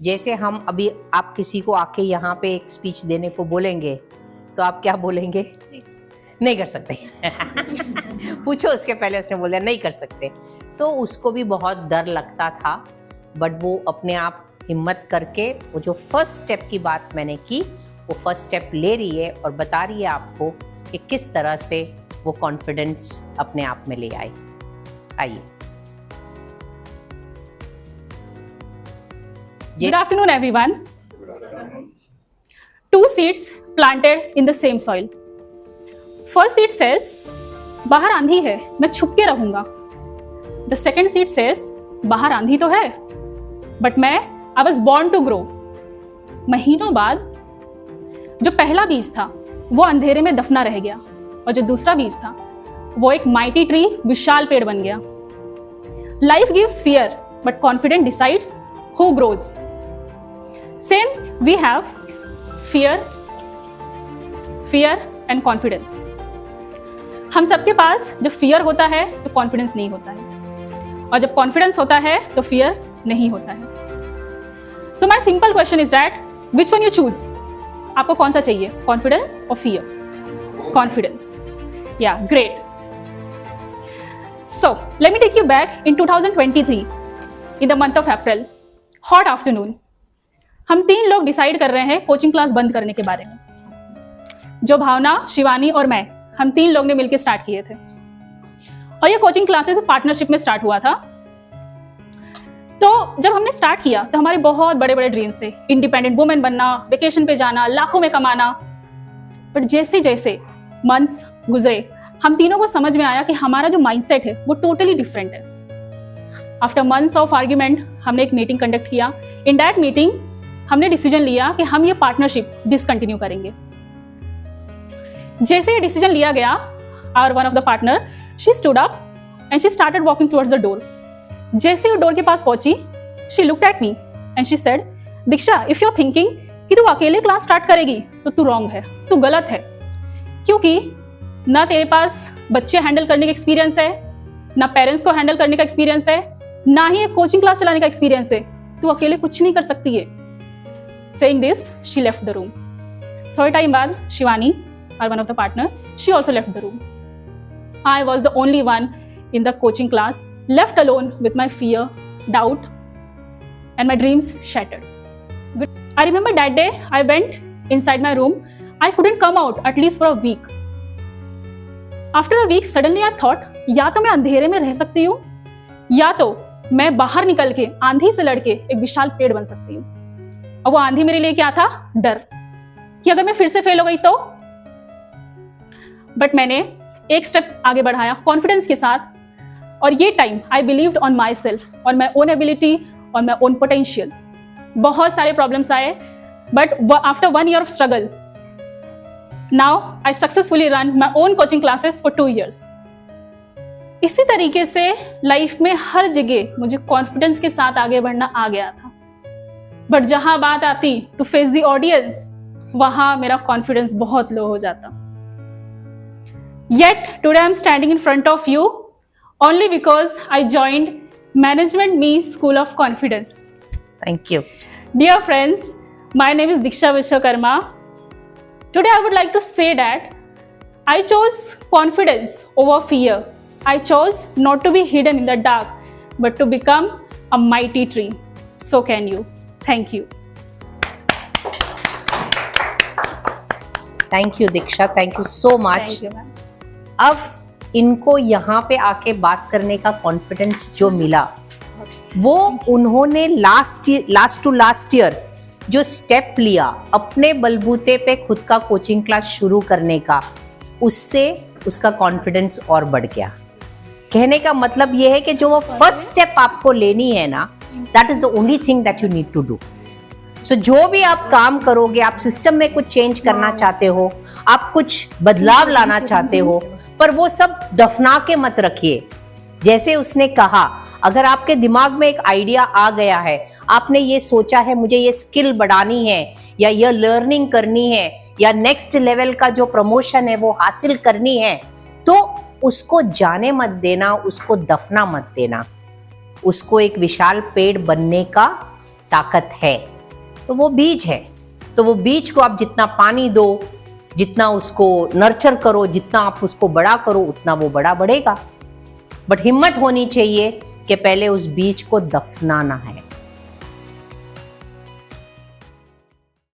जैसे हम अभी आप किसी को आके यहाँ पे एक स्पीच देने को बोलेंगे तो आप क्या बोलेंगे? नहीं कर सकते। पूछो उसके पहले, उसने बोला नहीं कर सकते। तो उसको भी बहुत डर लगता था, बट वो अपने आप हिम्मत करके वो जो फर्स्ट स्टेप की बात मैंने की, वो फर्स्ट स्टेप ले रही है और बता रही है आपको कि किस तरह से वो कॉन्फिडेंस अपने आप में ले आई। आइए। Good afternoon, everyone. Two seeds planted in the same soil. First seed says, बाहर आंधी है, मैं छुप के रहूंगा. The second seed says, बाहर आंधी तो है, but I was born to grow. महीनों बाद जो पहला बीज था वो अंधेरे में दफना रह गया और जो दूसरा बीज था वो एक माइटी ट्री, विशाल पेड़ बन गया. Life gives fear, but confidence decides who grows. Same, we have fear and confidence. हम सबके पास जब fear होता है तो confidence नहीं होता है, और जब confidence होता है तो fear नहीं होता है. So my simple question is that which one you choose? आपको कौन सा चाहिए, confidence or fear? Confidence. Yeah, great. So let me take you back in 2023 in the month of April. Hot afternoon. हम 3 लोग decide कर रहे हैं coaching class बंद करने के बारे में. जो भावना, शिवानी और मैं, हम 3 लोग ने मिलकर स्टार्ट किए थे. और ये कोचिंग क्लासेस पार्टनरशिप में स्टार्ट हुआ था. तो जब हमने स्टार्ट किया तो हमारे बहुत बड़े बड़े ड्रीम्स थे. इंडिपेंडेंट वुमेन बनना, वेकेशन पे जाना, लाखों में कमाना. बट जैसे जैसे मंथ्स गुजरे, हम तीनों को समझ में आया कि हमारा जो माइंडसेट है वो टोटली डिफरेंट है. आफ्टर मंथ्स ऑफ आर्ग्यूमेंट हमने एक मीटिंग कंडक्ट किया. इन दैट मीटिंग हमने डिसीजन लिया कि हम ये पार्टनरशिप डिसकंटिन्यू करेंगे. जैसे ये डिसीजन लिया गया, our one of the partner, she stood up and she started walking towards the door. जैसे वो डोर के पास पहुंची, she looked at me and she said, Diksha, if you are thinking कि तू अकेले क्लास स्टार्ट करेगी तो तू रॉन्ग है, तू गलत है. क्योंकि ना तेरे पास बच्चे हैंडल करने का एक्सपीरियंस है, ना पेरेंट्स को हैंडल करने का एक्सपीरियंस है, ना ही एक कोचिंग क्लास चलाने का एक्सपीरियंस है. तू अकेले कुछ नहीं कर सकती है. Saying this, she left the room. Third time बाद, Shivani, our one of the partner, she also left the room. I was the only one in the coaching class, left alone with my fear, doubt, and my dreams shattered. Good. I remember that day, I went inside my room. I couldn't come out at least for a week. After a week, suddenly I thought, या तो मैं अंधेरे में रह सकती हूँ, या तो मैं बाहर निकल के आंधी से लड़के एक विशाल पेड़ बन सकती हूँ. और वो आंधी मेरे लिए क्या था? डर कि अगर मैं फिर से फेल हो गई तो. बट मैंने एक स्टेप आगे बढ़ाया कॉन्फिडेंस के साथ, और ये time I believed on my self, on my own ability, on my own potential. बहुत सारे प्रॉब्लम्स आए, but after 1 year of struggle, now I successfully run my own coaching classes for 2 years. इसी तरीके से लाइफ में हर जगह मुझे confidence के साथ आगे बढ़ना आ गया था. बट जहां बात आती टू फेस द ऑडियंस, वहां मेरा कॉन्फिडेंस बहुत लो हो जाता. Yet today I am standing in front of you only because I joined management me school of confidence. Thank you. Dear friends, my name is Diksha Vishwakarma. Today I would like to say that I chose confidence over fear. I chose not to be hidden in the dark, but to become a mighty tree. So can you. Thank you. Thank you, Diksha. Thank you so much. Thank you, ma'am. अब इनको यहाँ पे आके बात करने का confidence जो मिला, वो उन्होंने लास्ट टू लास्ट ईयर जो स्टेप लिया अपने बलबूते पे खुद का कोचिंग क्लास शुरू करने का, उससे उसका कॉन्फिडेंस और बढ़ गया. कहने का मतलब ये है कि जो वो फर्स्ट स्टेप आपको लेनी है ना, that is the only thing that you need to do. So जो भी आप काम करोगे, आप सिस्टम में कुछ चेंज करना चाहते हो, आप कुछ बदलाव लाना चाहते हो, पर वो सब दफना के मत रखिए. जैसे उसने कहा, अगर आपके दिमाग में एक आइडिया आ गया है, आपने ये सोचा है मुझे ये स्किल बढ़ानी है, या ये लर्निंग करनी है, या नेक्स्ट लेवल का जो प्रमोशन है वो हासिल करनी है, तो उसको जाने मत देना, उसको दफना मत देना. उसको एक विशाल पेड़ बनने का ताकत है, तो वो बीज है। तो वो बीज को आप जितना पानी दो, जितना उसको नर्चर करो, जितना आप उसको बड़ा करो, उतना वो बड़ा बढ़ेगा। बट हिम्मत होनी चाहिए कि पहले उस बीज को दफनाना है।